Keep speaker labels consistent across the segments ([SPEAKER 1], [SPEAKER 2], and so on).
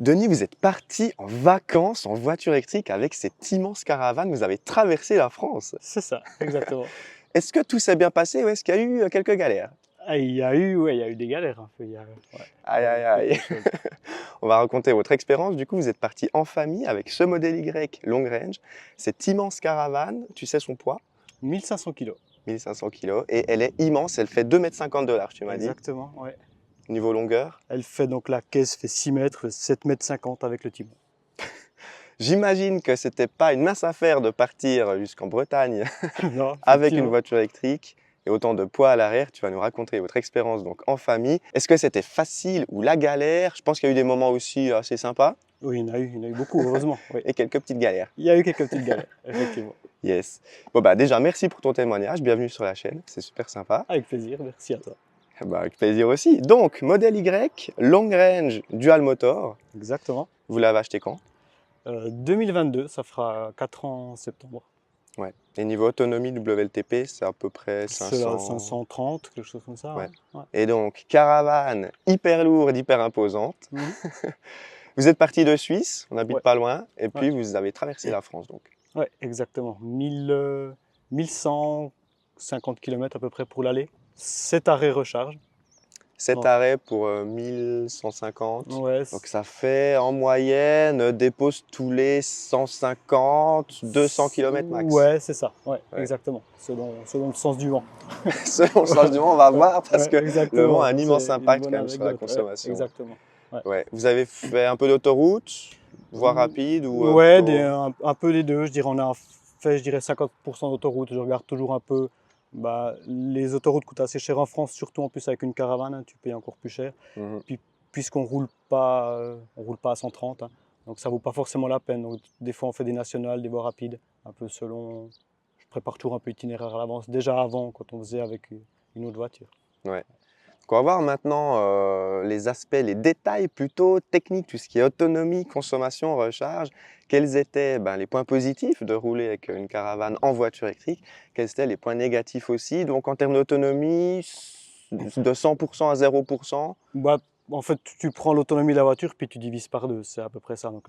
[SPEAKER 1] Denis, vous êtes parti en vacances en voiture électrique avec cette immense caravane. Vous avez traversé la France.
[SPEAKER 2] C'est ça, exactement.
[SPEAKER 1] Est-ce que tout s'est bien passé ou est-ce qu'il y a eu quelques galères?
[SPEAKER 2] Ah, il y a eu des galères un peu, ouais,
[SPEAKER 1] Aïe, aïe,
[SPEAKER 2] il y a eu
[SPEAKER 1] aïe.
[SPEAKER 2] des choses.
[SPEAKER 1] On va raconter votre expérience. Du coup, vous êtes parti en famille avec ce modèle Y long range, cette immense caravane. Tu sais son poids?
[SPEAKER 2] 1500 kilos,
[SPEAKER 1] 1500 kilos. Et elle est immense. Elle fait 2,50 m de large, tu m'as dit.
[SPEAKER 2] exactement, ouais.
[SPEAKER 1] Niveau longueur.
[SPEAKER 2] Elle fait donc la caisse fait 6 mètres, 7,50 m avec le timon.
[SPEAKER 1] J'imagine que c'était pas une mince affaire de partir jusqu'en Bretagne
[SPEAKER 2] Non,
[SPEAKER 1] avec une
[SPEAKER 2] effectivement.
[SPEAKER 1] voiture électrique et autant de poids à l'arrière. Tu vas nous raconter votre expérience donc en famille. Est-ce que c'était facile ou la galère? Je pense qu'il y a eu des moments aussi assez sympas
[SPEAKER 2] Oui, il y en a eu beaucoup, heureusement, oui.
[SPEAKER 1] et quelques petites galères.
[SPEAKER 2] Il y a eu quelques petites galères, effectivement.
[SPEAKER 1] Yes. Bon bah déjà merci pour ton témoignage, bienvenue sur la chaîne, c'est super sympa.
[SPEAKER 2] Avec plaisir, merci à toi.
[SPEAKER 1] Bah, avec plaisir aussi. Donc modèle Y, long range, dual motor.
[SPEAKER 2] Exactement.
[SPEAKER 1] Vous l'avez acheté quand?
[SPEAKER 2] 2022, ça fera 4 ans en septembre.
[SPEAKER 1] Ouais. Et niveau autonomie WLTP, c'est à peu près
[SPEAKER 2] C'est là
[SPEAKER 1] 500.
[SPEAKER 2] 530, quelque chose comme ça,
[SPEAKER 1] Ouais.
[SPEAKER 2] ouais. Ouais.
[SPEAKER 1] Et donc caravane hyper lourde, hyper imposante.
[SPEAKER 2] Mhm.
[SPEAKER 1] Vous êtes parti de Suisse, on n'habite
[SPEAKER 2] Ouais,
[SPEAKER 1] pas loin, et
[SPEAKER 2] ouais,
[SPEAKER 1] puis vous avez traversé la France donc.
[SPEAKER 2] ouais, exactement. 1150 km à peu près pour l'aller. 7 arrêts recharge.
[SPEAKER 1] 7
[SPEAKER 2] Bon,
[SPEAKER 1] arrêts pour 1150.
[SPEAKER 2] ouais,
[SPEAKER 1] Donc ça fait en moyenne des pauses tous les 150, 200 km max.
[SPEAKER 2] ouais, c'est ça, ouais,
[SPEAKER 1] Ouais.
[SPEAKER 2] exactement. Selon le sens du vent.
[SPEAKER 1] Selon le sens du vent, on va
[SPEAKER 2] Ouais,
[SPEAKER 1] voir parce
[SPEAKER 2] ouais,
[SPEAKER 1] que le vent a
[SPEAKER 2] exactement.
[SPEAKER 1] un immense
[SPEAKER 2] C'est une
[SPEAKER 1] impact
[SPEAKER 2] bonne
[SPEAKER 1] quand même sur la
[SPEAKER 2] anecdote. Ouais,
[SPEAKER 1] consommation.
[SPEAKER 2] exactement. Ouais,
[SPEAKER 1] Ouais. Vous avez fait un peu d'autoroute, voie rapide ou
[SPEAKER 2] ouais,
[SPEAKER 1] plutôt.
[SPEAKER 2] un peu les deux. Je dirais, on a fait, je dirais 50% d'autoroute. Je regarde toujours un peu. Bah, les autoroutes coûtent assez cher en France, surtout en plus avec une caravane, hein, tu payes encore plus cher.
[SPEAKER 1] Mhm.
[SPEAKER 2] Puis, puisqu'on roule pas à 130, hein, donc ça vaut pas forcément la peine. Donc, des fois, on fait des nationales, des voies rapides, un peu selon. Je prépare toujours un peu l'itinéraire à l'avance, déjà avant, quand on faisait avec une autre voiture.
[SPEAKER 1] Ouais. On va voir maintenant les aspects, les détails plutôt techniques, tout ce qui est autonomie, consommation, recharge. Quels étaient les points positifs de rouler avec une caravane en voiture électrique? Quels étaient les points négatifs aussi? Donc en termes d'autonomie, de 100% à 0%.
[SPEAKER 2] Bah, en fait, tu prends l'autonomie de la voiture, puis tu divises par deux, c'est à peu près ça. Donc,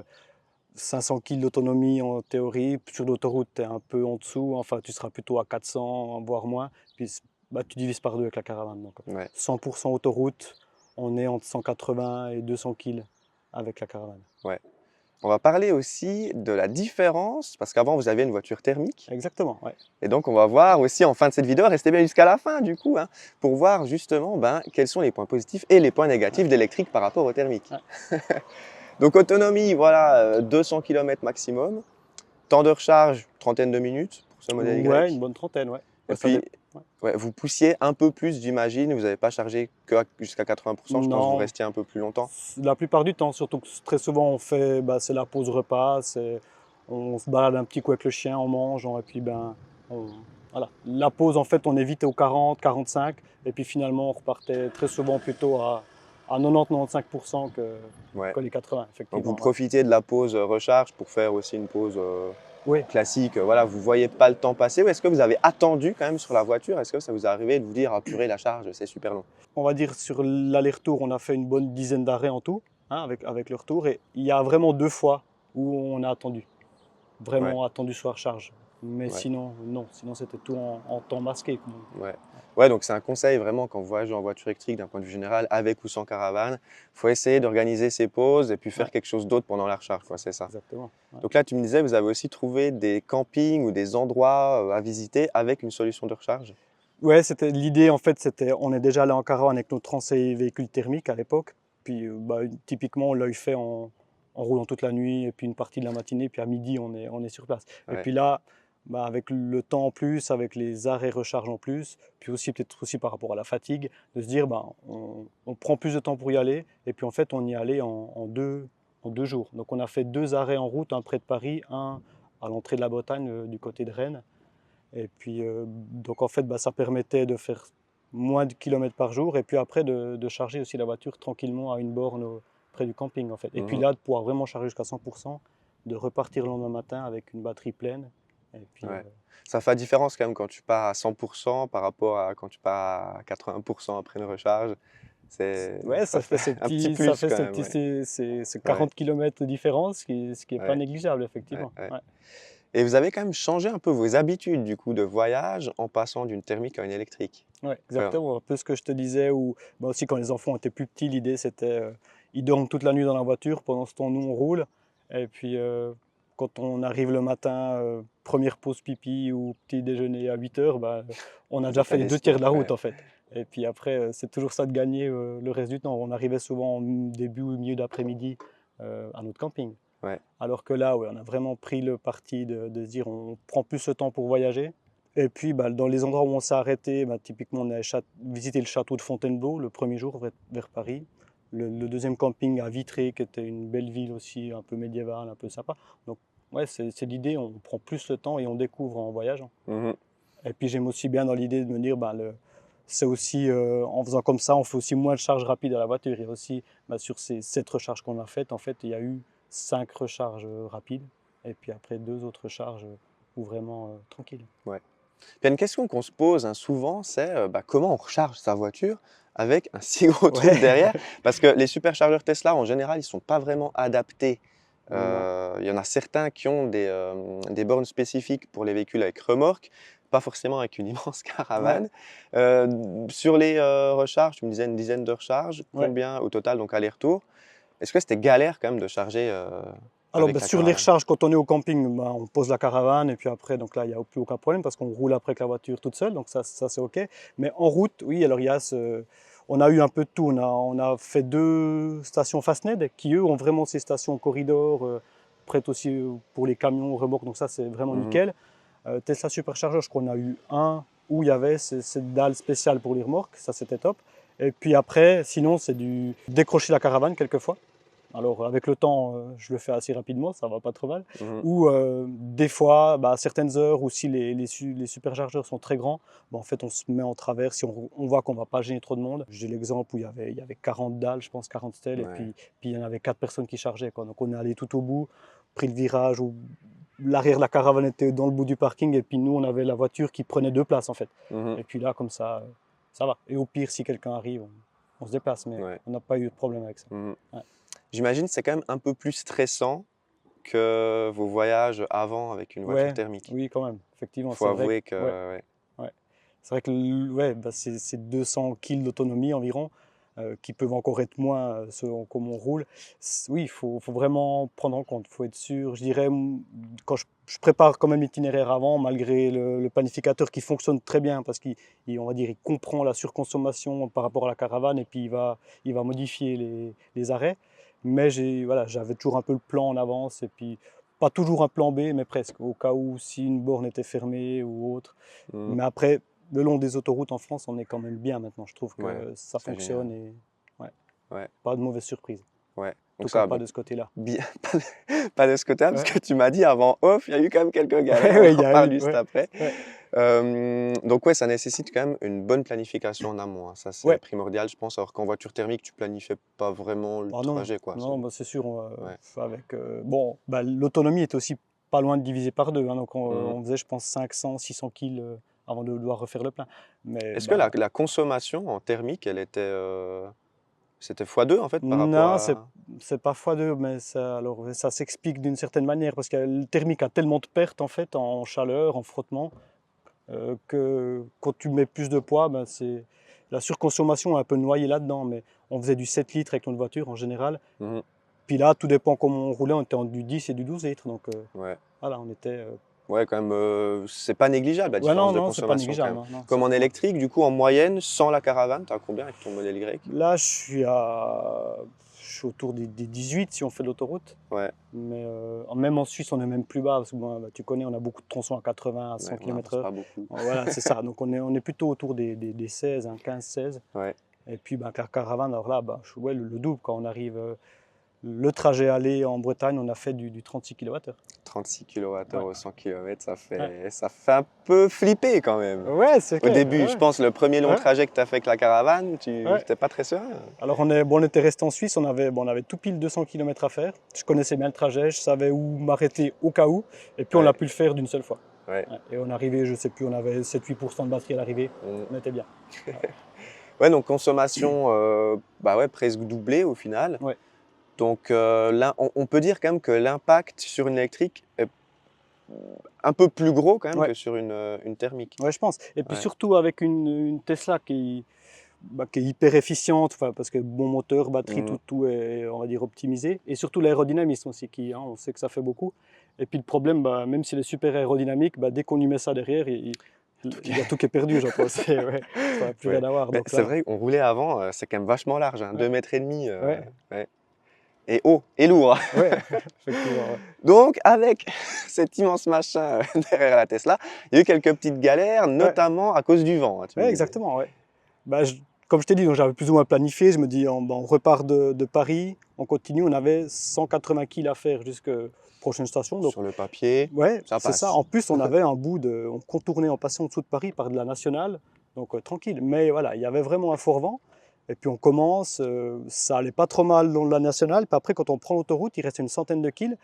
[SPEAKER 2] 500 kg d'autonomie en théorie, sur l'autoroute, tu es un peu en dessous, enfin, tu seras plutôt à 400, voire moins. Puis, bah, tu divises par deux avec la caravane. Donc,
[SPEAKER 1] Ouais,
[SPEAKER 2] 100% autoroute, on est entre 180 et 200 kg avec la caravane.
[SPEAKER 1] ouais. On va parler aussi de la différence, parce qu'avant vous aviez une voiture thermique.
[SPEAKER 2] Exactement, ouais.
[SPEAKER 1] Et donc on va voir aussi en fin de cette vidéo, restez bien jusqu'à la fin du coup, hein, pour voir justement quels sont les points positifs et les points
[SPEAKER 2] Ouais,
[SPEAKER 1] négatifs d'électrique par rapport au thermique.
[SPEAKER 2] ouais.
[SPEAKER 1] Donc autonomie, voilà, 200 km maximum. Temps de recharge, trentaine de minutes pour ce modèle
[SPEAKER 2] Ouais, une
[SPEAKER 1] Y.
[SPEAKER 2] bonne trentaine, ouais.
[SPEAKER 1] Et
[SPEAKER 2] Ouais, ça
[SPEAKER 1] puis,
[SPEAKER 2] dépend. Ouais.
[SPEAKER 1] ouais, vous poussiez un peu plus, j'imagine. Vous n'avez pas chargé jusqu'à 80%. Je pense que vous
[SPEAKER 2] Non,
[SPEAKER 1] restiez un peu plus longtemps.
[SPEAKER 2] la plupart du temps, surtout que très souvent on fait, bah, c'est la pause repas, on se balade un petit coup avec le chien, on mange, et puis on- voilà. La pause en fait on évitait aux 40, 45, et puis finalement on repartait très souvent plutôt à 90-95%
[SPEAKER 1] Ouais.
[SPEAKER 2] que les 80,
[SPEAKER 1] Donc vous
[SPEAKER 2] effectivement. Ouais.
[SPEAKER 1] profitez de la pause recharge pour faire aussi une pause
[SPEAKER 2] Oui,
[SPEAKER 1] classique. Voilà, vous voyez pas le temps passer. Ou est-ce que vous avez attendu quand même sur la voiture? Est-ce que ça vous est arrivé de vous dire, ah purée, la charge, c'est super long?
[SPEAKER 2] on va dire sur l'aller-retour on a fait une bonne dizaine d'arrêts en tout, hein, avec le retour, et il y a vraiment 2 fois où on a attendu.
[SPEAKER 1] Ouais,
[SPEAKER 2] Vraiment attendu sur la recharge. Mais
[SPEAKER 1] ouais.
[SPEAKER 2] sinon, non, sinon c'était tout en temps masqué.
[SPEAKER 1] Ouais. Ouais, donc c'est un conseil vraiment quand vous voyagez en voiture électrique d'un point de vue général, avec ou sans caravane. Il faut essayer d'organiser ses pauses et puis faire
[SPEAKER 2] Ouais,
[SPEAKER 1] quelque chose d'autre pendant la recharge, quoi, c'est ça.
[SPEAKER 2] exactement. Ouais.
[SPEAKER 1] Donc là, tu me disais, vous avez aussi trouvé des campings ou des endroits à visiter avec une solution de recharge?
[SPEAKER 2] Ouais, c'était l'idée en fait, c'était on est déjà allé en caravane avec notre ancien véhicule thermique à l'époque. Puis bah, typiquement, on l'a eu fait en roulant toute la nuit et puis une partie de la matinée. Puis à midi, on est sur place. Et
[SPEAKER 1] Ouais,
[SPEAKER 2] puis là, bah, avec le temps en plus, avec les arrêts recharge en plus, puis aussi peut-être aussi par rapport à la fatigue, de se dire bah, on prend plus de temps pour y aller. Et puis en fait, on y allait en 2 jours. Donc on a fait 2 arrêts en route, un près de Paris, un à l'entrée de la Bretagne, du côté de Rennes. Et puis, donc en fait, bah, ça permettait de faire moins de kilomètres par jour et puis après de charger aussi la voiture tranquillement à une borne près du camping en fait. Et puis
[SPEAKER 1] mhm,
[SPEAKER 2] là, de pouvoir vraiment charger jusqu'à 100%, de repartir le lendemain matin avec une batterie pleine. Et puis,
[SPEAKER 1] ouais. Ça fait la différence quand même quand tu pars à 100% par rapport à quand tu pars à 80% après une recharge.
[SPEAKER 2] Ouais, ça fait ces
[SPEAKER 1] un petit
[SPEAKER 2] petits, ça
[SPEAKER 1] plus
[SPEAKER 2] fait
[SPEAKER 1] quand
[SPEAKER 2] ces
[SPEAKER 1] même,
[SPEAKER 2] petits,
[SPEAKER 1] ouais.
[SPEAKER 2] ces
[SPEAKER 1] Ouais,
[SPEAKER 2] 40 km de différence, ce qui est pas
[SPEAKER 1] ouais,
[SPEAKER 2] négligeable,
[SPEAKER 1] ouais,
[SPEAKER 2] effectivement.
[SPEAKER 1] ouais.
[SPEAKER 2] Ouais,
[SPEAKER 1] Et vous avez quand même changé un peu vos habitudes du coup de voyage en passant d'une thermique à une électrique?
[SPEAKER 2] ouais,
[SPEAKER 1] Enfin,
[SPEAKER 2] exactement. Un peu ce que je te disais, ou bah, aussi quand les enfants étaient plus petits, l'idée c'était, ils dorment toute la nuit dans la voiture, pendant ce temps nous on roule, et puis quand on arrive le matin, première pause pipi ou petit déjeuner à 8 heures, bah, on a
[SPEAKER 1] vous
[SPEAKER 2] déjà
[SPEAKER 1] êtes à
[SPEAKER 2] fait les 2 tiers de la route
[SPEAKER 1] ouais.
[SPEAKER 2] en fait. Et puis après, c'est toujours ça de gagner le reste du temps. On arrivait souvent en début ou milieu d'après-midi à notre camping.
[SPEAKER 1] Ouais.
[SPEAKER 2] Alors que là, ouais, on a vraiment pris le parti de se dire on prend plus ce temps pour voyager. Et puis bah, dans les endroits où on s'est arrêté, bah, typiquement on a visité le château de Fontainebleau le premier jour vers Paris. Le deuxième camping à Vitré, qui était une belle ville aussi, un peu médiévale, un peu sympa. Donc ouais, c'est l'idée, on prend plus le temps et on découvre en voyageant.
[SPEAKER 1] Mmh.
[SPEAKER 2] Et puis j'aime aussi bien dans l'idée de me dire, bah, c'est aussi, en faisant comme ça, on fait aussi moins de charges rapides à la voiture. Il y a aussi, bah, sur ces 7 recharges qu'on a faites, en fait, il y a eu 5 recharges rapides, et puis après 2 autres recharges où vraiment tranquille.
[SPEAKER 1] Ouais. Puis il y a une question qu'on se pose, hein, souvent, c'est, bah, comment on recharge sa voiture avec un si gros truc
[SPEAKER 2] Ouais,
[SPEAKER 1] derrière? Parce que les superchargeurs Tesla, en général, ils sont pas vraiment adaptés.
[SPEAKER 2] non.
[SPEAKER 1] Il y en a certains qui ont des bornes spécifiques pour les véhicules avec remorque, pas forcément avec une immense
[SPEAKER 2] Ouais,
[SPEAKER 1] caravane. Sur les, recharges, tu me disais une dizaine de recharges,
[SPEAKER 2] ouais.
[SPEAKER 1] combien au total, donc aller-retour? Est-ce que c'était galère quand même de charger,
[SPEAKER 2] Alors,
[SPEAKER 1] avec
[SPEAKER 2] bah,
[SPEAKER 1] la
[SPEAKER 2] sur les
[SPEAKER 1] caravane?
[SPEAKER 2] recharges, quand on est au camping, bah, on pose la caravane et puis après, donc là, il n'y a plus aucun problème parce qu'on roule après avec la voiture toute seule, donc ça c'est OK. Mais en route, oui, alors il y a on a eu un peu de tout. On a fait 2 stations Fastned qui, eux, ont vraiment ces stations corridor, prêtes aussi pour les camions, remorques, donc ça c'est vraiment
[SPEAKER 1] Mmh.
[SPEAKER 2] nickel. Tesla Supercharger, je crois qu'on a eu un où il y avait cette dalle spéciale pour les remorques, ça c'était top. Et puis après, sinon, c'est du décrocher la caravane quelquefois. Alors avec le temps, je le fais assez rapidement, ça va pas trop mal.
[SPEAKER 1] Mmh.
[SPEAKER 2] Ou des fois, bah, à certaines heures, ou si les superchargeurs sont très grands, bah, en fait on se met en travers si on voit qu'on va pas gêner trop de monde. J'ai l'exemple où il y avait 40 dalles, je pense 40 stèles, et
[SPEAKER 1] Ouais.
[SPEAKER 2] puis il y en avait 4 personnes qui chargeaient, quoi. Donc on est allé tout au bout, pris le virage où l'arrière de la caravane était dans le bout du parking, et puis nous on avait la voiture qui prenait 2 places en fait.
[SPEAKER 1] Mmh.
[SPEAKER 2] Et puis là, comme ça va. Et au pire, si quelqu'un arrive, on se déplace, mais
[SPEAKER 1] Ouais.
[SPEAKER 2] on n'a pas eu de problème avec ça.
[SPEAKER 1] Mmh.
[SPEAKER 2] Ouais.
[SPEAKER 1] J'imagine que c'est quand même un peu plus stressant que vos voyages avant avec une voiture
[SPEAKER 2] Ouais,
[SPEAKER 1] thermique.
[SPEAKER 2] oui, quand même, effectivement,
[SPEAKER 1] Faut
[SPEAKER 2] c'est vrai que,
[SPEAKER 1] avouer que
[SPEAKER 2] ouais,
[SPEAKER 1] ouais.
[SPEAKER 2] ouais. C'est vrai que ouais, bah, c'est 200 kills d'autonomie environ, qui peuvent encore être moins selon comment on roule. Oui, il faut vraiment prendre en compte, il faut être sûr. Je dirais, quand je prépare quand même l'itinéraire avant, malgré le planificateur qui fonctionne très bien, parce on va dire, il comprend la surconsommation par rapport à la caravane, et puis il va modifier les arrêts. Mais voilà, j'avais toujours un peu le plan en avance, et puis pas toujours un plan B, mais presque, au cas où si une borne était fermée ou autre.
[SPEAKER 1] Mmh.
[SPEAKER 2] Mais après, le long des autoroutes en France, on est quand même bien maintenant. Je trouve
[SPEAKER 1] Ouais,
[SPEAKER 2] que ça
[SPEAKER 1] c'est génial.
[SPEAKER 2] fonctionne, et ouais,
[SPEAKER 1] Ouais,
[SPEAKER 2] pas de mauvaise surprise. En
[SPEAKER 1] ouais.
[SPEAKER 2] tout
[SPEAKER 1] Donc
[SPEAKER 2] cas,
[SPEAKER 1] ça,
[SPEAKER 2] pas
[SPEAKER 1] bon,
[SPEAKER 2] de ce côté-là.
[SPEAKER 1] bien pas de ce côté-là, parce
[SPEAKER 2] Ouais,
[SPEAKER 1] que tu m'as dit avant off, il y a eu quand même quelques galères,
[SPEAKER 2] ouais,
[SPEAKER 1] on
[SPEAKER 2] ouais, il
[SPEAKER 1] en
[SPEAKER 2] y a
[SPEAKER 1] parle
[SPEAKER 2] eu,
[SPEAKER 1] juste
[SPEAKER 2] ouais,
[SPEAKER 1] après.
[SPEAKER 2] ouais,
[SPEAKER 1] Donc ouais, ça nécessite quand même une bonne planification en amont, hein. Ça, c'est
[SPEAKER 2] ouais.
[SPEAKER 1] primordial, je pense, alors qu'en voiture thermique, tu planifies pas vraiment le
[SPEAKER 2] Ah non,
[SPEAKER 1] trajet, quoi.
[SPEAKER 2] non, bah, c'est sûr.
[SPEAKER 1] Ouais.
[SPEAKER 2] Avec, bon, bah, l'autonomie est aussi pas loin de diviser par deux, hein, donc
[SPEAKER 1] Mmh.
[SPEAKER 2] on faisait, je pense, 500, 600 kills avant de devoir refaire le plein. Mais
[SPEAKER 1] Est-ce que la
[SPEAKER 2] bah,
[SPEAKER 1] la consommation en thermique, elle était, c'était fois 2 en fait par rapport
[SPEAKER 2] non, c'est
[SPEAKER 1] à
[SPEAKER 2] c'est pas x2, mais ça s'explique d'une certaine manière, parce que le thermique a tellement de pertes en fait en chaleur, en frottement, que quand tu mets plus de poids, ben c'est la surconsommation est un peu noyée là-dedans. Mais on faisait du 7 litres avec notre voiture en général.
[SPEAKER 1] mmh.
[SPEAKER 2] Puis là, tout dépend comment on roulait, on était en du 10 et du 12 litres. Donc
[SPEAKER 1] Ouais.
[SPEAKER 2] voilà, on était.
[SPEAKER 1] Ouais, quand même, c'est pas négligeable la
[SPEAKER 2] Ouais, non,
[SPEAKER 1] différence de
[SPEAKER 2] non, c'est pas
[SPEAKER 1] consommation quand
[SPEAKER 2] négligeable,
[SPEAKER 1] même.
[SPEAKER 2] non, non,
[SPEAKER 1] Comme en
[SPEAKER 2] certainement.
[SPEAKER 1] électrique, du coup, en moyenne, sans la caravane, tu as combien avec ton modèle Y?
[SPEAKER 2] Là, je suis autour des 18 si on fait de l'autoroute.
[SPEAKER 1] Ouais,
[SPEAKER 2] Mais même en Suisse, on est même plus bas, parce que bon, bah, tu connais, on a beaucoup de tronçons à 80, à
[SPEAKER 1] ouais,
[SPEAKER 2] 100
[SPEAKER 1] on n'avance
[SPEAKER 2] km/h.
[SPEAKER 1] pas beaucoup.
[SPEAKER 2] Voilà, c'est ça. Donc on est plutôt autour des 16, hein, 15-16.
[SPEAKER 1] Ouais,
[SPEAKER 2] Et puis bah, la caravane, alors là, bah, ouais, le double. Quand on arrive, le trajet aller en Bretagne, on a fait du 36 kWh.
[SPEAKER 1] 36 kWh
[SPEAKER 2] Ouais,
[SPEAKER 1] au 100 km,
[SPEAKER 2] ouais.
[SPEAKER 1] ça fait un peu flipper quand même.
[SPEAKER 2] Ouais, c'est
[SPEAKER 1] Au
[SPEAKER 2] clair.
[SPEAKER 1] début, je
[SPEAKER 2] Ouais,
[SPEAKER 1] pense le premier long
[SPEAKER 2] ouais,
[SPEAKER 1] trajet que tu as fait avec la caravane, tu
[SPEAKER 2] ouais.
[SPEAKER 1] n'étais pas très serein.
[SPEAKER 2] Alors on était resté en Suisse, on avait tout pile 200 km à faire. Je connaissais bien le trajet, je savais où m'arrêter au cas où. Et puis on
[SPEAKER 1] Ouais,
[SPEAKER 2] a pu le faire d'une seule fois.
[SPEAKER 1] ouais.
[SPEAKER 2] Ouais. Et on arrivait, je sais plus, on avait 7-8% de batterie à l'arrivée.
[SPEAKER 1] Mmh.
[SPEAKER 2] On était bien. Ouais.
[SPEAKER 1] Ouais, donc consommation bah ouais, presque doublée au final.
[SPEAKER 2] Ouais.
[SPEAKER 1] Donc là, on peut dire quand même que l'impact sur une électrique est un peu plus gros quand même
[SPEAKER 2] Ouais.
[SPEAKER 1] que sur une thermique.
[SPEAKER 2] Ouais, je pense. Et puis
[SPEAKER 1] Ouais.
[SPEAKER 2] surtout avec une Tesla qui est hyper efficiente, enfin, parce que bon moteur, batterie,
[SPEAKER 1] Mhm.
[SPEAKER 2] tout est, on va dire, optimisé. Et surtout l'aérodynamisme aussi, on sait que ça fait beaucoup. Et puis le problème, même s'il est super aérodynamique, dès qu'on y met ça derrière, il y a tout qui est perdu, je pense. Ouais, ça n'a plus
[SPEAKER 1] Ouais.
[SPEAKER 2] rien à voir.
[SPEAKER 1] Mais
[SPEAKER 2] Donc
[SPEAKER 1] c'est
[SPEAKER 2] là,
[SPEAKER 1] vrai qu'on roulait avant, c'est quand même vachement large, hein,
[SPEAKER 2] ouais,
[SPEAKER 1] 2,5 m.
[SPEAKER 2] ouais,
[SPEAKER 1] Ouais. Et haut et lourd.
[SPEAKER 2] ouais, effectivement. Ouais.
[SPEAKER 1] Donc avec cet immense machin derrière la Tesla, il y a eu quelques petites galères,
[SPEAKER 2] Ouais,
[SPEAKER 1] notamment à cause du vent, hein, tu me
[SPEAKER 2] ouais,
[SPEAKER 1] disais.
[SPEAKER 2] exactement. Ouais. Comme je t'ai dit, donc j'avais plus ou moins planifié. Je me dis, on repart de Paris, on continue. On avait 180 km à faire jusqu'à la prochaine station. Donc,
[SPEAKER 1] Sur le papier,
[SPEAKER 2] ouais,
[SPEAKER 1] ça
[SPEAKER 2] c'est ça.
[SPEAKER 1] passe.
[SPEAKER 2] En plus, on avait un on contournait, on passait en dessous de Paris par de la nationale. Donc, tranquille. Mais voilà, il y avait vraiment un fort vent. Et puis, on commence, ça allait pas trop mal dans la nationale. Puis après, quand on prend l'autoroute, il reste une centaine de kills.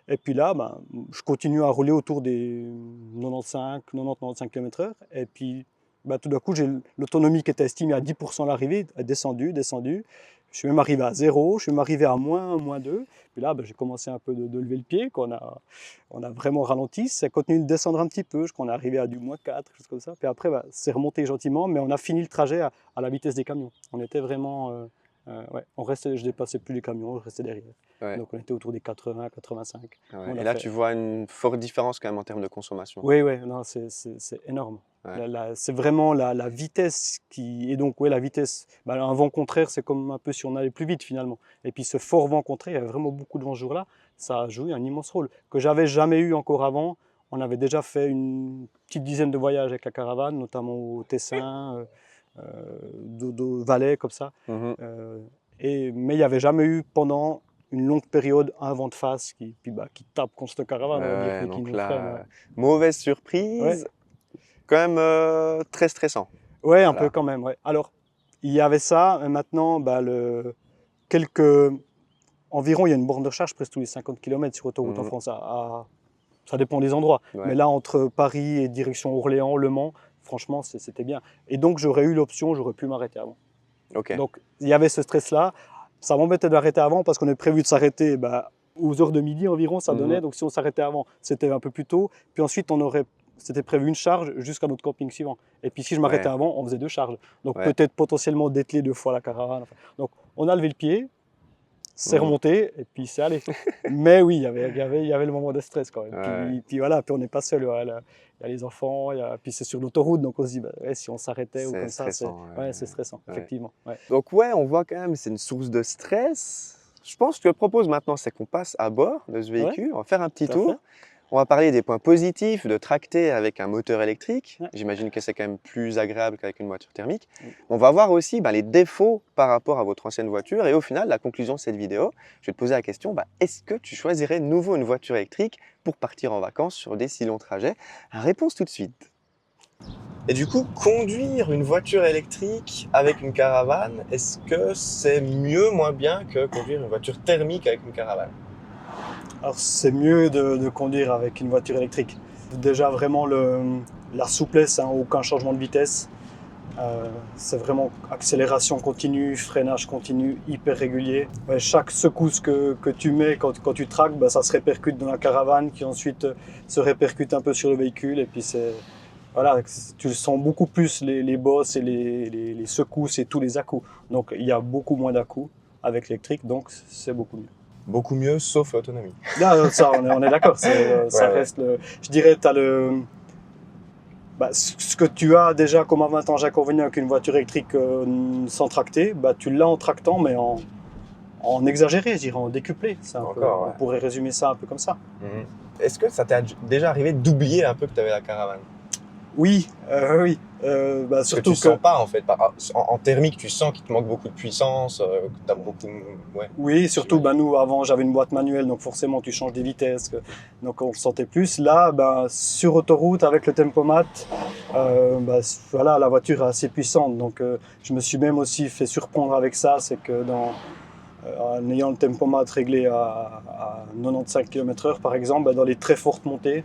[SPEAKER 2] Et puis là, je continue à rouler autour des 95 km/h. Et puis, tout d'un coup, j'ai l'autonomie qui était estimée à 10% à l'arrivée, est descendue, descendue. Je suis même arrivé à zéro, je suis même arrivé à moins 2. Puis là, j'ai commencé un peu de lever le pied. On a vraiment ralenti. Ça continue de descendre un petit peu. Je crois qu'on est arrivé à du -4, quelque chose comme ça. Puis après, c'est remonté gentiment, mais on a fini le trajet à la vitesse des camions. On était vraiment. Ouais, je dépassais plus les camions, je restais derrière.
[SPEAKER 1] Ouais,
[SPEAKER 2] Donc on était autour des 80, 85.
[SPEAKER 1] ouais.
[SPEAKER 2] On
[SPEAKER 1] Et
[SPEAKER 2] a
[SPEAKER 1] là,
[SPEAKER 2] fait.
[SPEAKER 1] tu vois une forte différence quand même en termes de consommation.
[SPEAKER 2] Oui, oui, non, c'est énorme.
[SPEAKER 1] Ouais.
[SPEAKER 2] C'est vraiment la vitesse qui. Et donc, ouais, la vitesse. Un vent contraire, c'est comme un peu si on allait plus vite finalement. Et puis ce fort vent contraire, il y a vraiment beaucoup de vent ce jour-là. Ça a joué un immense rôle que j'avais jamais eu encore avant. On avait déjà fait une petite dizaine de voyages avec la caravane, notamment au Tessin, Dodo, Valais, comme ça.
[SPEAKER 1] Mhm.
[SPEAKER 2] Euh, mais il n'y avait jamais eu pendant une longue période un vent de face qui tape contre cette caravane, on va dire,
[SPEAKER 1] Ouais,
[SPEAKER 2] qui
[SPEAKER 1] donc
[SPEAKER 2] nous freine. Ouais.
[SPEAKER 1] là, mauvaise
[SPEAKER 2] Ouais.
[SPEAKER 1] surprise, quand même très stressant.
[SPEAKER 2] Ouais, un peu
[SPEAKER 1] Voilà.
[SPEAKER 2] quand même. Ouais. Alors, il y avait ça, et maintenant, quelques... environ, il y a une borne de recharge presque tous les 50 km sur autoroute en
[SPEAKER 1] Mhm.
[SPEAKER 2] France. Ça dépend des endroits. Mais
[SPEAKER 1] Ouais,
[SPEAKER 2] là, entre Paris et direction Orléans, Le Mans, franchement, c'était bien. Et donc, j'aurais eu l'option, j'aurais pu m'arrêter avant.
[SPEAKER 1] ok.
[SPEAKER 2] Donc, il y avait ce stress-là. Ça m'embêtait d'arrêter avant parce qu'on est prévu de s'arrêter aux heures de midi environ, ça
[SPEAKER 1] Mhm.
[SPEAKER 2] donnait. Donc, si on s'arrêtait avant, c'était un peu plus tôt. Puis ensuite, c'était prévu une charge jusqu'à notre camping suivant. Et puis, si je m'arrêtais
[SPEAKER 1] Ouais,
[SPEAKER 2] avant, on faisait 2 charges. Donc,
[SPEAKER 1] ouais.
[SPEAKER 2] peut-être potentiellement dételer 2 fois la caravane. Enfin, donc, on a levé le pied, c'est
[SPEAKER 1] Mhm.
[SPEAKER 2] remonté et puis c'est allé. Mais oui, il y avait le moment de stress quand même.
[SPEAKER 1] Ouais,
[SPEAKER 2] Puis voilà, puis on n'est pas seul. Voilà. Il y a les enfants, puis c'est sur l'autoroute, donc on se dit, ouais, si on s'arrêtait ou
[SPEAKER 1] c'est
[SPEAKER 2] comme ça,
[SPEAKER 1] stressant.
[SPEAKER 2] ouais, c'est stressant,
[SPEAKER 1] Ouais.
[SPEAKER 2] effectivement. Ouais.
[SPEAKER 1] Donc ouais, on voit quand même, c'est une source de stress. Je pense que ce que je propose maintenant, c'est qu'on passe à bord de ce
[SPEAKER 2] Ouais,
[SPEAKER 1] véhicule, on va faire un petit
[SPEAKER 2] tout à fait.
[SPEAKER 1] tour. On va parler des points positifs de tracter avec un moteur électrique.
[SPEAKER 2] Ouais.
[SPEAKER 1] J'imagine que c'est quand même plus agréable qu'avec une voiture thermique.
[SPEAKER 2] Oui.
[SPEAKER 1] On va voir aussi les défauts par rapport à votre ancienne voiture. Et au final, la conclusion de cette vidéo, je vais te poser la question, est-ce que tu choisirais de nouveau une voiture électrique pour partir en vacances sur des si longs trajets? Réponse tout de suite. Et du coup, conduire une voiture électrique avec une caravane, est-ce que c'est mieux, moins bien que conduire une voiture thermique avec une caravane?
[SPEAKER 2] Alors c'est mieux de conduire avec une voiture électrique. Déjà vraiment la souplesse, hein, aucun changement de vitesse. C'est vraiment accélération continue, freinage continu, hyper régulier. Ouais, chaque secousse que tu mets quand tu traques, ça se répercute dans la caravane qui ensuite se répercute un peu sur le véhicule. Et puis voilà, tu sens beaucoup plus les bosses et les secousses et tous les à-coups. Donc il y a beaucoup moins d'à-coups avec l'électrique, donc c'est beaucoup mieux.
[SPEAKER 1] Beaucoup mieux, sauf l'autonomie.
[SPEAKER 2] Là, ça, on est d'accord. Ça
[SPEAKER 1] Ouais, ouais.
[SPEAKER 2] reste je dirais, tu as ce que tu as déjà comme avantage inconvénient avec une voiture électrique sans tracter, tu l'as en tractant, mais en exagéré, je dirais, en décuplé.
[SPEAKER 1] Encore,
[SPEAKER 2] On
[SPEAKER 1] ouais.
[SPEAKER 2] pourrait résumer ça un peu comme ça.
[SPEAKER 1] Mhm. Est-ce que ça t'est déjà arrivé d'oublier un peu que tu avais la caravane?
[SPEAKER 2] Oui, oui.
[SPEAKER 1] Parce que
[SPEAKER 2] Surtout
[SPEAKER 1] tu sens pas en fait. En thermique, tu sens qu'il te manque beaucoup de puissance, que tu as beaucoup. Ouais,
[SPEAKER 2] Oui, surtout,
[SPEAKER 1] j'imagine.
[SPEAKER 2] nous, avant, j'avais une boîte manuelle, donc forcément, tu changes des vitesses, donc on le sentait plus. Là, sur autoroute, avec le tempomat, voilà, la voiture est assez puissante, donc je me suis même aussi fait surprendre avec ça, c'est que en ayant le tempomat réglé à 95 km/h, par exemple, dans les très fortes montées,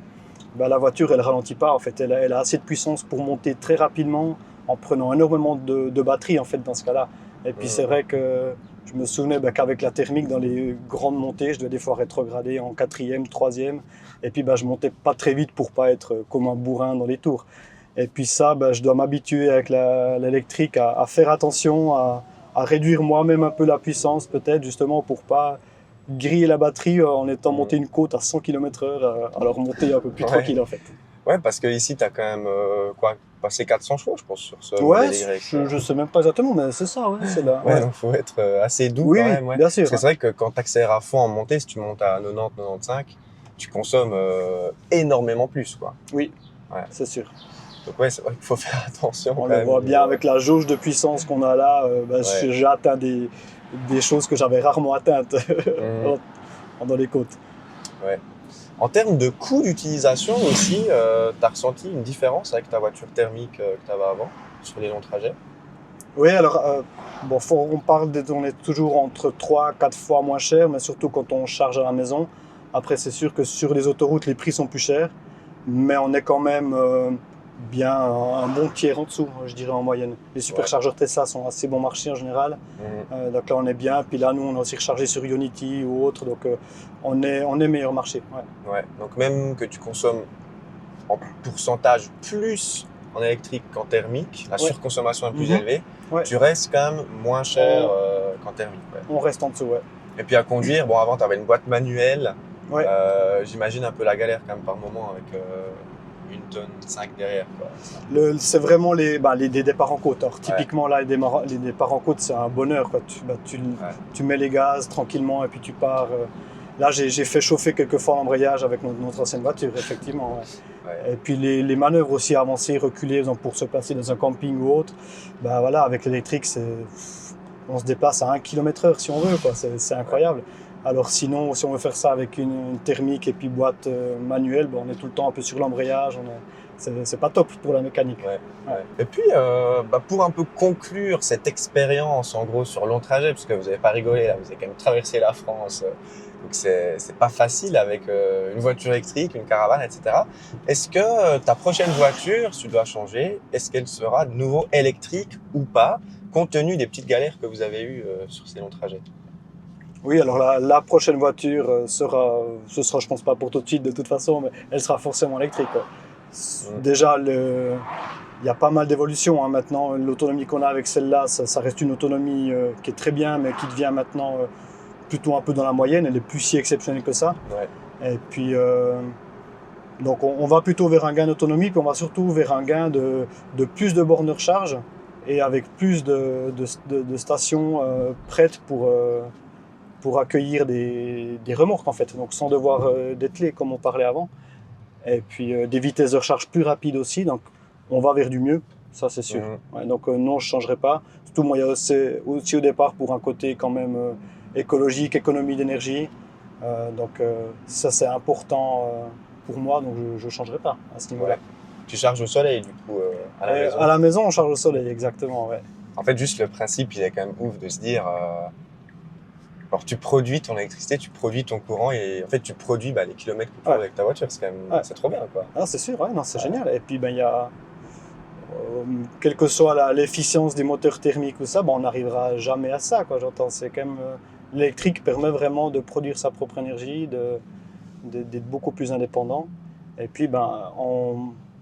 [SPEAKER 2] la voiture, elle ralentit pas, en fait, elle a assez de puissance pour monter très rapidement en prenant énormément de batterie en fait dans ce cas-là. Et puis c'est vrai que je me souvenais qu'avec la thermique dans les grandes montées, je devais des fois rétrograder en quatrième, troisième, et puis je montais pas très vite pour pas être comme un bourrin dans les tours. Et puis ça, je dois m'habituer avec l'électrique à faire attention, à réduire moi-même un peu la puissance peut-être justement pour pas griller la batterie en étant monté une côte à 100 km/h, alors monter un peu plus tranquille en fait.
[SPEAKER 1] Ouais, parce que ici, tu as quand même passé 400 chevaux, je pense, sur ce
[SPEAKER 2] Ouais,
[SPEAKER 1] modèle Y.
[SPEAKER 2] je sais même pas exactement, mais c'est ça, ouais, c'est là.
[SPEAKER 1] Ouais,
[SPEAKER 2] Ouais.
[SPEAKER 1] donc il faut être assez doux
[SPEAKER 2] Oui,
[SPEAKER 1] quand
[SPEAKER 2] oui,
[SPEAKER 1] même. Ouais.
[SPEAKER 2] bien sûr.
[SPEAKER 1] Parce que c'est vrai que quand tu accélères à fond en montée, si tu montes à 90-95, tu consommes énormément plus, quoi.
[SPEAKER 2] Oui,
[SPEAKER 1] Ouais.
[SPEAKER 2] c'est sûr.
[SPEAKER 1] Donc ouais, c'est vrai qu'il faut faire attention
[SPEAKER 2] On
[SPEAKER 1] quand
[SPEAKER 2] le
[SPEAKER 1] même.
[SPEAKER 2] voit bien avec la jauge de puissance qu'on a là.
[SPEAKER 1] Ouais.
[SPEAKER 2] J'ai atteint des choses que j'avais rarement atteintes
[SPEAKER 1] Mhm.
[SPEAKER 2] dans les côtes.
[SPEAKER 1] Ouais. En termes de coût d'utilisation aussi, tu as ressenti une différence avec ta voiture thermique que tu avais avant sur les longs trajets?
[SPEAKER 2] Oui, alors, on parle on est toujours entre 3 4 fois moins cher, mais surtout quand on charge à la maison. Après, c'est sûr que sur les autoroutes, les prix sont plus chers, mais on est quand même bien un bon tiers en dessous, je dirais en moyenne. Les
[SPEAKER 1] Ouais.
[SPEAKER 2] superchargeurs Tesla sont assez bon marché en général,
[SPEAKER 1] Mhm.
[SPEAKER 2] donc là on est bien. Puis là, nous, on a aussi rechargé sur Ionity ou autre, donc on est meilleur marché. Ouais.
[SPEAKER 1] Ouais. Donc même que tu consommes en pourcentage plus en électrique qu'en thermique, la
[SPEAKER 2] Ouais.
[SPEAKER 1] surconsommation est plus
[SPEAKER 2] Mhm.
[SPEAKER 1] élevée,
[SPEAKER 2] Ouais.
[SPEAKER 1] tu restes quand même moins cher qu'en thermique. Ouais.
[SPEAKER 2] On reste en dessous, ouais.
[SPEAKER 1] Et puis à conduire, bon avant tu avais une boîte manuelle,
[SPEAKER 2] Ouais.
[SPEAKER 1] j'imagine un peu la galère quand même par moment avec 1,5 tonne derrière. Quoi.
[SPEAKER 2] C'est vraiment les départs en côte. Alors, typiquement, là, les départs en côte, c'est un bonheur, quoi. Tu mets les gaz tranquillement et puis tu pars. Là, j'ai fait chauffer quelques fois l'embrayage avec notre ancienne voiture, effectivement. Ouais.
[SPEAKER 1] Ouais.
[SPEAKER 2] Et puis les manœuvres aussi avancées, reculées, pour se placer dans un camping ou autre, voilà, avec l'électrique, on se déplace à 1 km/h si on veut, quoi. C'est incroyable. Alors sinon, si on veut faire ça avec une thermique et puis boîte manuelle, on est tout le temps un peu sur l'embrayage. C'est pas top pour la mécanique.
[SPEAKER 1] Ouais, ouais. Et puis, pour un peu conclure cette expérience, en gros, sur long trajet, parce que vous n'avez pas rigolé, là, vous avez quand même traversé la France, donc c'est pas facile avec une voiture électrique, une caravane, etc. Est-ce que ta prochaine voiture, si tu dois changer, est-ce qu'elle sera de nouveau électrique ou pas, compte tenu des petites galères que vous avez eues sur ces longs trajets?
[SPEAKER 2] Oui, alors la prochaine voiture ce sera, je pense pas pour tout de suite de toute façon, mais elle sera forcément électrique, quoi. Déjà, il y a pas mal d'évolutions, hein, maintenant. L'autonomie qu'on a avec celle-là, ça reste une autonomie qui est très bien, mais qui devient maintenant plutôt un peu dans la moyenne. Elle est plus si exceptionnelle que ça.
[SPEAKER 1] Ouais.
[SPEAKER 2] Et puis, donc on va plutôt vers un gain d'autonomie, puis on va surtout vers un gain de plus de bornes de recharge et avec plus de stations prêtes pour accueillir des remorques en fait, donc sans devoir dételer comme on parlait avant. Et puis des vitesses de recharge plus rapides aussi, donc on va vers du mieux, ça c'est sûr. Ouais, donc non, je ne changerai pas. Surtout moi, il y a aussi au départ pour un côté quand même écologique, économie d'énergie. Donc ça c'est important pour moi, donc je ne changerai pas à ce niveau-là.
[SPEAKER 1] Ouais. Tu charges au soleil, du coup, à la maison?
[SPEAKER 2] À la maison, on charge au soleil, exactement. Ouais.
[SPEAKER 1] En fait, juste le principe, il est quand même ouf de se dire... alors, tu produis ton électricité, tu produis ton courant et en fait, tu produis les kilomètres que tu fais avec ta voiture. C'est quand même, c'est trop bien, quoi.
[SPEAKER 2] Ah, c'est sûr, ouais, non, c'est génial. Et puis, il y a, quelle que soit l'efficience des moteurs thermiques ou ça, on n'arrivera jamais à ça, quoi. J'entends, c'est quand même l'électrique permet vraiment de produire sa propre énergie, d'être beaucoup plus indépendant. Et puis,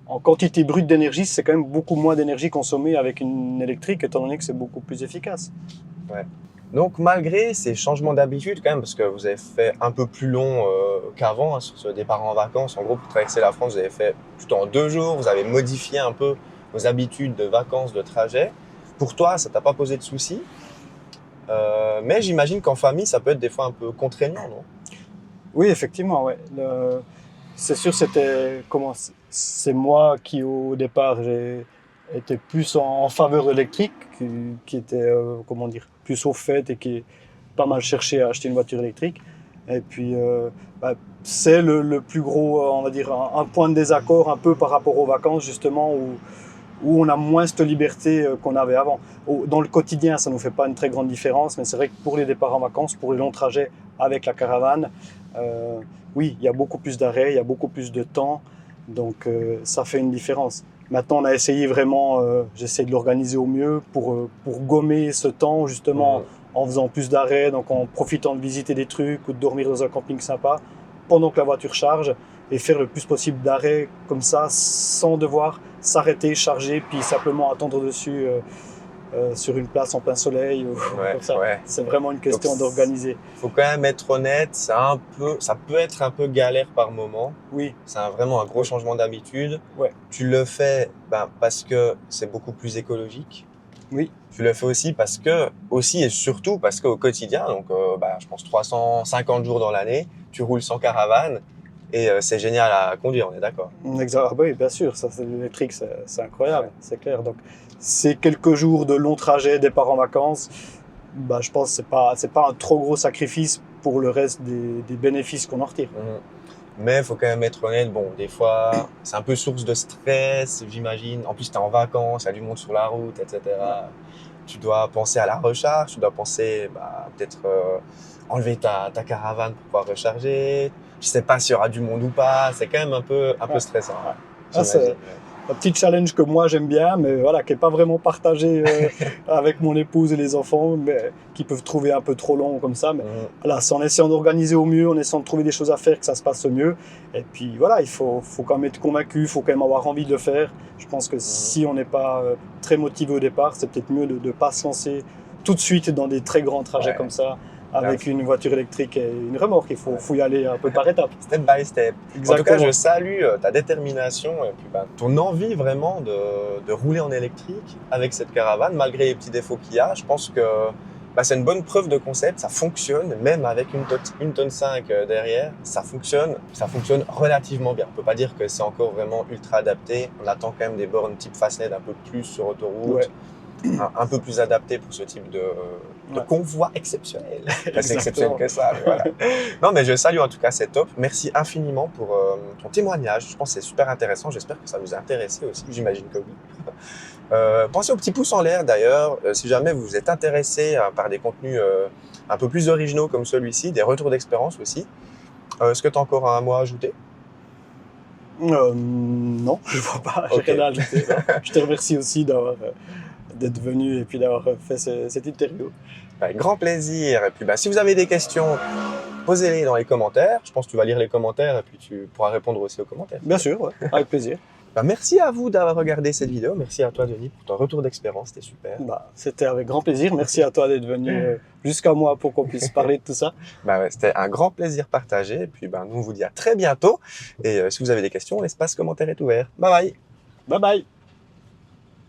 [SPEAKER 2] en quantité brute d'énergie, c'est quand même beaucoup moins d'énergie consommée avec une électrique, étant donné que c'est beaucoup plus efficace.
[SPEAKER 1] Ouais. Donc, malgré ces changements d'habitude, quand même, parce que vous avez fait un peu plus long qu'avant sur ce départ en vacances, en gros, pour traverser la France, vous avez fait plutôt en 2 jours, vous avez modifié un peu vos habitudes de vacances, de trajet. Pour toi, ça t'a pas posé de soucis, mais j'imagine qu'en famille, ça peut être des fois un peu contraignant, non?
[SPEAKER 2] Oui, effectivement, ouais. C'est sûr, c'est moi qui, au départ, j'ai été plus en faveur électrique, qui était, comment dire, plus au fait et qui pas mal cherché à acheter une voiture électrique. Et puis, c'est le plus gros, on va dire, un point de désaccord un peu par rapport aux vacances, justement, où on a moins cette liberté qu'on avait avant. Dans le quotidien, ça ne nous fait pas une très grande différence, mais c'est vrai que pour les départs en vacances, pour les longs trajets avec la caravane, oui, il y a beaucoup plus d'arrêts, il y a beaucoup plus de temps, donc ça fait une différence. Maintenant, on a essayé vraiment, j'essaie de l'organiser au mieux pour gommer ce temps, justement, en faisant plus d'arrêts, donc en profitant de visiter des trucs ou de dormir dans un camping sympa pendant que la voiture charge et faire le plus possible d'arrêts comme ça sans devoir s'arrêter, charger, puis simplement attendre dessus sur une place en plein soleil ou
[SPEAKER 1] Ouais,
[SPEAKER 2] comme ça.
[SPEAKER 1] ouais.
[SPEAKER 2] C'est vraiment une question
[SPEAKER 1] Donc,
[SPEAKER 2] d'organiser.
[SPEAKER 1] Faut quand même être honnête, ça peut être un peu galère par moment.
[SPEAKER 2] Oui,
[SPEAKER 1] C'est vraiment un gros changement d'habitude.
[SPEAKER 2] ouais,
[SPEAKER 1] Tu le fais parce que c'est beaucoup plus écologique.
[SPEAKER 2] oui,
[SPEAKER 1] Tu le fais aussi et surtout parce qu'au quotidien, donc je pense 350 jours dans l'année, tu roules sans caravane et c'est génial à conduire, on est d'accord.
[SPEAKER 2] ah oui, bien sûr, ça, l'électrique, c'est incroyable, c'est clair. Donc, ces quelques jours de long trajet, départ en vacances, je pense que c'est pas un trop gros sacrifice pour le reste des bénéfices qu'on en retire.
[SPEAKER 1] Mais il faut quand même être honnête, bon, des fois, c'est un peu source de stress, j'imagine. En plus, tu es en vacances, il y a du monde sur la route, etc. Tu dois penser à la recharge, tu dois penser peut-être enlever ta caravane pour pouvoir recharger. Je sais pas s'il y aura du monde ou pas, c'est quand même un peu stressant.
[SPEAKER 2] Ouais.
[SPEAKER 1] J'imagine.
[SPEAKER 2] Un petit challenge que moi j'aime bien, mais voilà, qui n'est pas vraiment partagé avec mon épouse et les enfants, mais qui peuvent trouver un peu trop long comme ça. Mais voilà, c'est en essayant d'organiser au mieux, en essayant de trouver des choses à faire que ça se passe au mieux. Et puis voilà, il faut quand même être convaincu, il faut quand même avoir envie de le faire. Je pense que si on n'est pas très motivé au départ, c'est peut-être mieux de ne pas se lancer tout de suite dans des très grands trajets comme ça, avec une voiture électrique et une remorque. Il faut y aller un peu par étapes.
[SPEAKER 1] Step by step.
[SPEAKER 2] Exactement.
[SPEAKER 1] En tout cas, je salue ta détermination et puis ton envie vraiment de rouler en électrique avec cette caravane, malgré les petits défauts qu'il y a. Je pense que c'est une bonne preuve de concept, ça fonctionne, même avec une tonne 5 derrière, ça fonctionne relativement bien. On peut pas dire que c'est encore vraiment ultra adapté. On attend quand même des bornes type Fastnet un peu plus sur autoroute. Un peu plus adapté pour ce type de convoi exceptionnel. C'est exceptionnel que ça. Mais voilà. Non, mais je salue en tout cas, c'est top. Merci infiniment pour ton témoignage. Je pense que c'est super intéressant. J'espère que ça vous a intéressé aussi. J'imagine que oui. Pensez au petit pouce en l'air d'ailleurs. Si jamais vous êtes intéressé par des contenus un peu plus originaux comme celui-ci, des retours d'expérience aussi. Est-ce que tu as encore un mot à ajouter?
[SPEAKER 2] Non, je vois pas. J'ai rien à ajouter. Je te remercie aussi d'être venu et puis d'avoir fait cette interview.
[SPEAKER 1] Avec grand plaisir. Et puis si vous avez des questions, posez-les dans les commentaires. Je pense que tu vas lire les commentaires et puis tu pourras répondre aussi aux commentaires.
[SPEAKER 2] Bien sûr, ouais, avec plaisir.
[SPEAKER 1] Merci à vous d'avoir regardé cette vidéo. Merci à toi, Denis, pour ton retour d'expérience. C'était super.
[SPEAKER 2] C'était avec grand plaisir. Merci à toi d'être venu jusqu'à moi pour qu'on puisse parler de tout ça.
[SPEAKER 1] C'était un grand plaisir partagé. Et puis, nous, on vous dit à très bientôt. Et si vous avez des questions, l'espace commentaire est ouvert. Bye bye.
[SPEAKER 2] Bye bye.